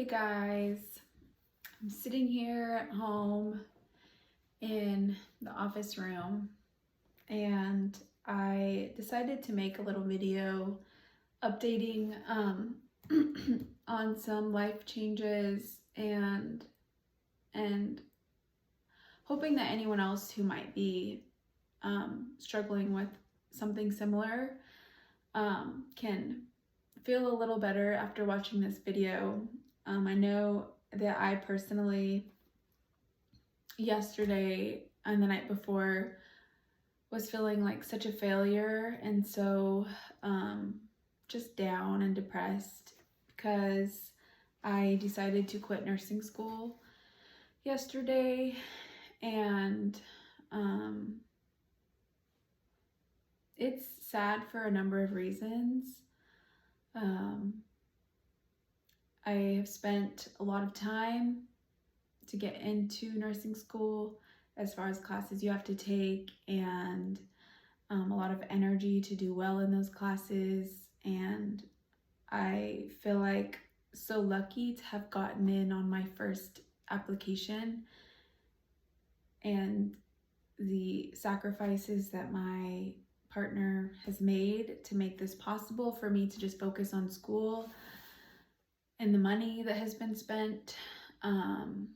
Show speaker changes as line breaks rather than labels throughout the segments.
Hey guys, I'm sitting here at home in the office room and I decided to make a little video updating on some life changes and hoping that anyone else who might be struggling with something similar can feel a little better after watching this video. I know that I personally, yesterday and the night before, was feeling like such a failure and so just down and depressed because I decided to quit nursing school yesterday, and it's sad for a number of reasons. I have spent a lot of time to get into nursing school as far as classes you have to take, and a lot of energy to do well in those classes, and I feel like so lucky to have gotten in on my first application, and the sacrifices that my partner has made to make this possible for me to just focus on school, and the money that has been spent, and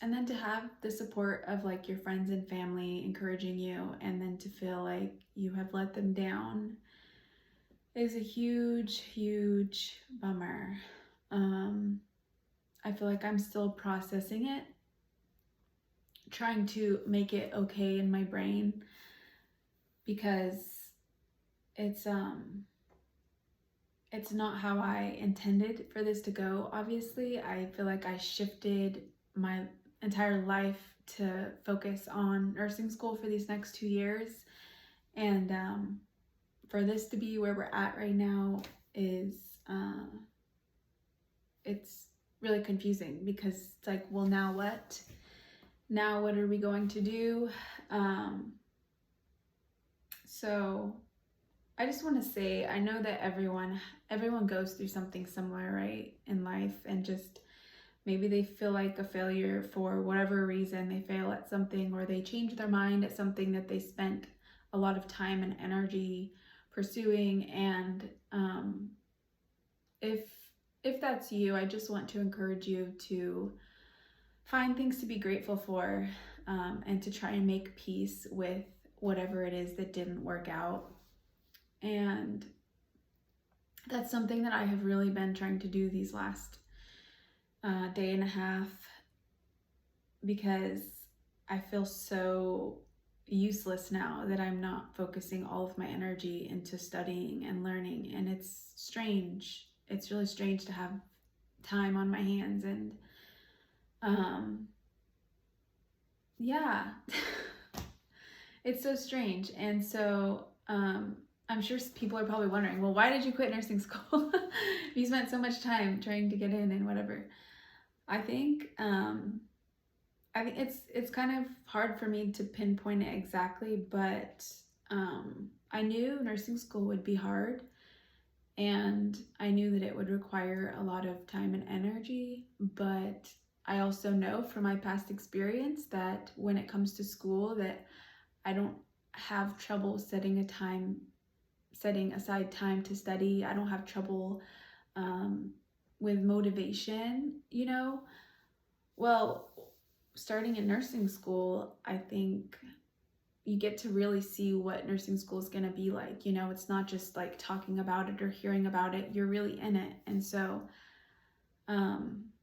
then to have the support of like your friends and family encouraging you, and then to feel like you have let them down is a huge bummer. I feel like I'm still processing it, trying to make it okay in my brain, because it's not how I intended for this to go. Obviously, I feel like I shifted my entire life to focus on nursing school for these next 2 years, and for this to be where we're at right now is it's really confusing, because it's like, well, now what are we going to do? So I just want to say, I know that everyone goes through something similar, right, in life, and just maybe they feel like a failure for whatever reason. They fail at something, or they change their mind at something that they spent a lot of time and energy pursuing. And if that's you, I just want to encourage you to find things to be grateful for, and to try and make peace with whatever it is that didn't work out. And that's something that I have really been trying to do these last day and a half, because I feel so useless now that I'm not focusing all of my energy into studying and learning. And it's strange. It's really strange to have time on my hands, and yeah, it's so strange. And so I'm sure people are probably wondering, well, why did you quit nursing school? You spent so much time trying to get in and whatever. I think it's kind of hard for me to pinpoint it exactly, but I knew nursing school would be hard, and I knew that it would require a lot of time and energy. But I also know from my past experience that when it comes to school, that I don't have trouble setting aside time to study. I don't have trouble with motivation, Well, starting in nursing school, I think you get to really see what nursing school is going to be like. It's not just like talking about it or hearing about it. You're really in it. And so from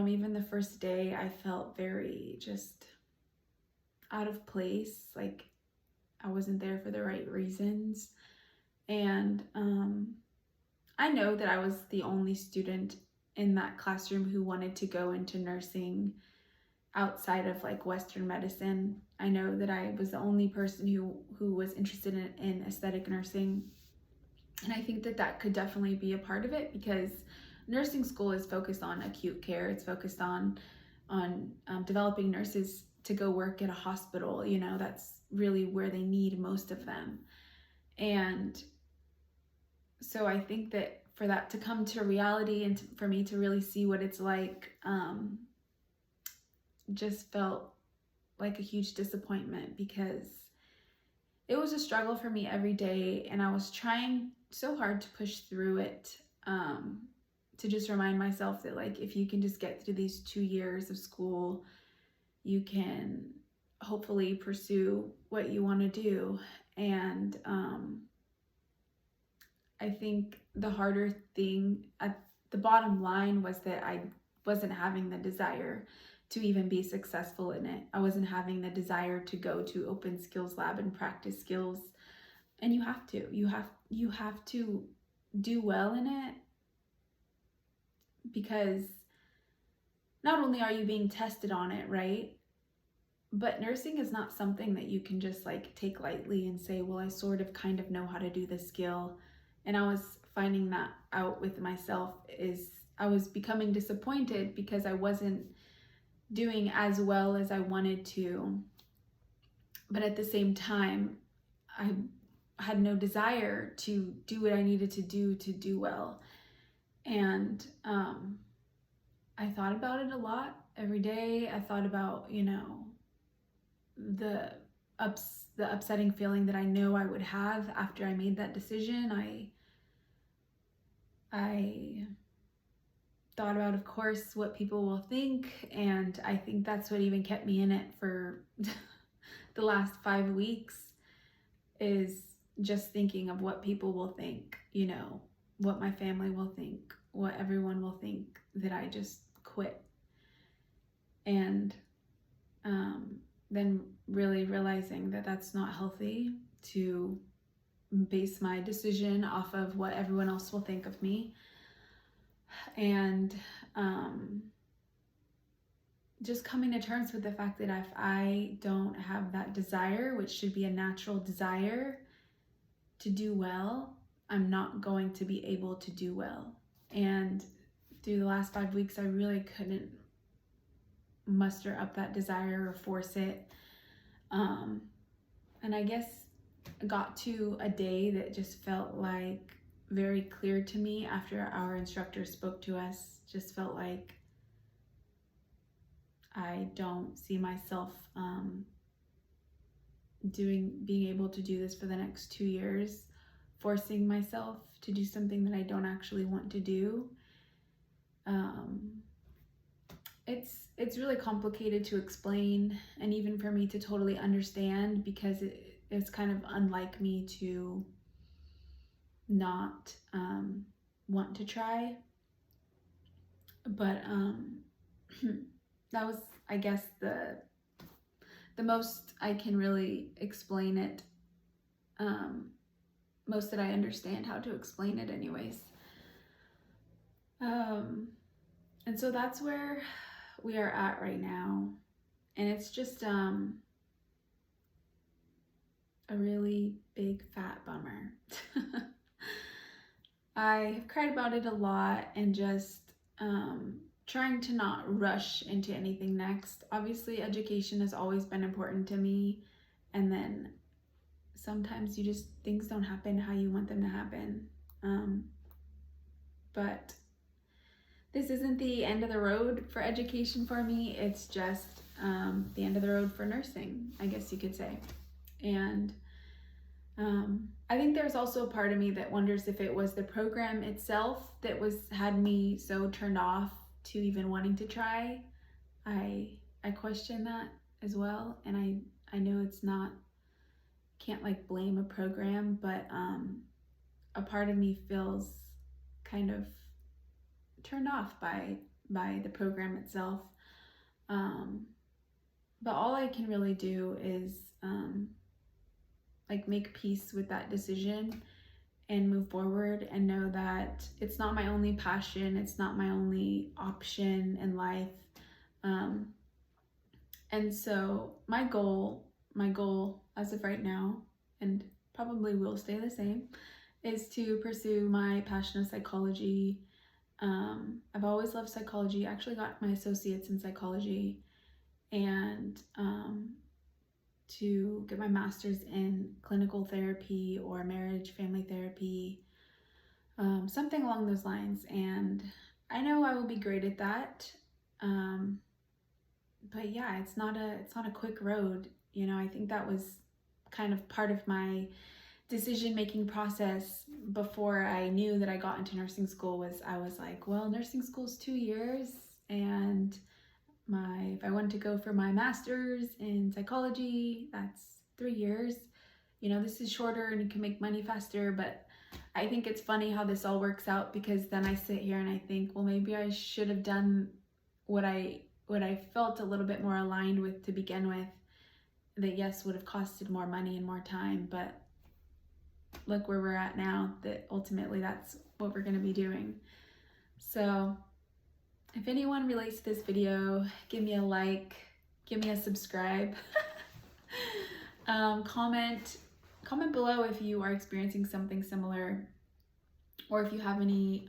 even the first day, I felt very just out of place, like I wasn't there for the right reasons. And I know that I was the only student in that classroom who wanted to go into nursing outside of like Western medicine. I know that I was the only person who was interested in aesthetic nursing. And I think that could definitely be a part of it, because nursing school is focused on acute care. It's focused on developing nurses to go work at a hospital. That's really where they need most of them. And so I think that for that to come to reality and for me to really see what it's like, just felt like a huge disappointment, because it was a struggle for me every day, and I was trying so hard to push through it, to just remind myself that, like, if you can just get through these 2 years of school, you can hopefully pursue what you want to do. And I think the harder thing at the bottom line was that I wasn't having the desire to even be successful in it. I wasn't having the desire to go to Open Skills Lab and practice skills. And you have to. You have to do well in it, because not only are you being tested on it, right? But nursing is not something that you can just like take lightly and say, well, I sort of kind of know how to do this skill. And I was finding that out with myself, is I was becoming disappointed because I wasn't doing as well as I wanted to. But at the same time, I had no desire to do what I needed to do well. And I thought about it a lot every day. I thought about, the upsetting feeling that I know I would have after I made that decision. I thought about, of course, what people will think, and I think that's what even kept me in it for the last 5 weeks, is just thinking of what people will think, what my family will think, what everyone will think that I just quit. And then really realizing that that's not healthy, to base my decision off of what everyone else will think of me. And just coming to terms with the fact that if I don't have that desire, which should be a natural desire to do well, I'm not going to be able to do well. And through the last 5 weeks, I really couldn't muster up that desire or force it. And I guess I got to a day that just felt like very clear to me after our instructor spoke to us. Just felt like I don't see myself being able to do this for the next 2 years, forcing myself to do something that I don't actually want to do. It's really complicated to explain, and even for me to totally understand, because it's kind of unlike me to not want to try. But that was, I guess, the most I can really explain it, most that I understand how to explain it anyways. And so that's where we are at right now. And it's just a really big fat bummer. I have cried about it a lot, and just trying to not rush into anything next. Obviously, education has always been important to me, and then sometimes things don't happen how you want them to happen. But this isn't the end of the road for education for me. It's just the end of the road for nursing, I guess you could say. And I think there's also a part of me that wonders if it was the program itself that had me so turned off to even wanting to try. I question that as well, and I know can't like blame a program, but a part of me feels kind of turned off by the program itself. But all I can really do is make peace with that decision and move forward, and know that it's not my only passion, it's not my only option in life. And so my goal as of right now, and probably will stay the same, is to pursue my passion of psychology. I've always loved psychology. I actually got my associates in psychology, and to get my master's in clinical therapy or marriage family therapy. something along those lines. And I know I will be great at that. Um, but yeah, it's not a quick road. You know, I think that was kind of part of my decision making process before I knew that I got into nursing school. Was I was like, well, nursing school's 2 years, and if I wanted to go for my master's in psychology, that's 3 years. You know, this is shorter and you can make money faster. But I think it's funny how this all works out, because then I sit here and I think, well, maybe I should have done what I felt a little bit more aligned with to begin with. That, yes, would have costed more money and more time, but look where we're at now, that ultimately that's what we're going to be doing. So if anyone relates to this video, give me a like, give me a subscribe. Comment below if you are experiencing something similar, or if you have any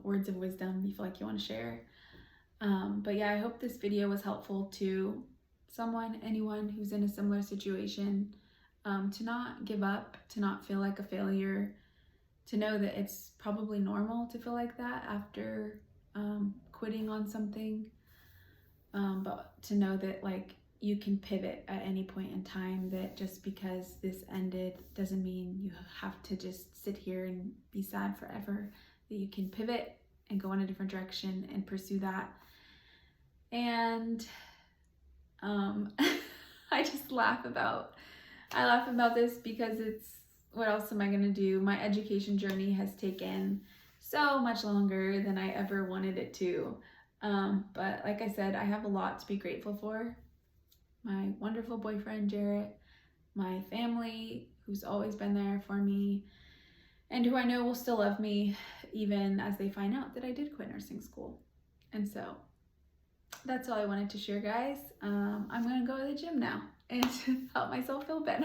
words of wisdom you feel like you want to share. But yeah, I hope this video was helpful to anyone who's in a similar situation, to not give up, to not feel like a failure, to know that it's probably normal to feel like that after quitting on something, but to know that like you can pivot at any point in time, that just because this ended doesn't mean you have to just sit here and be sad forever, that you can pivot and go in a different direction and pursue that. And I just laugh about this because it's, what else am I going to do? My education journey has taken so much longer than I ever wanted it to. But like I said, I have a lot to be grateful for. My wonderful boyfriend, Jarrett, my family, who's always been there for me, and who I know will still love me even as they find out that I did quit nursing school. And so that's all I wanted to share, guys. I'm going to go to the gym now and help myself feel better.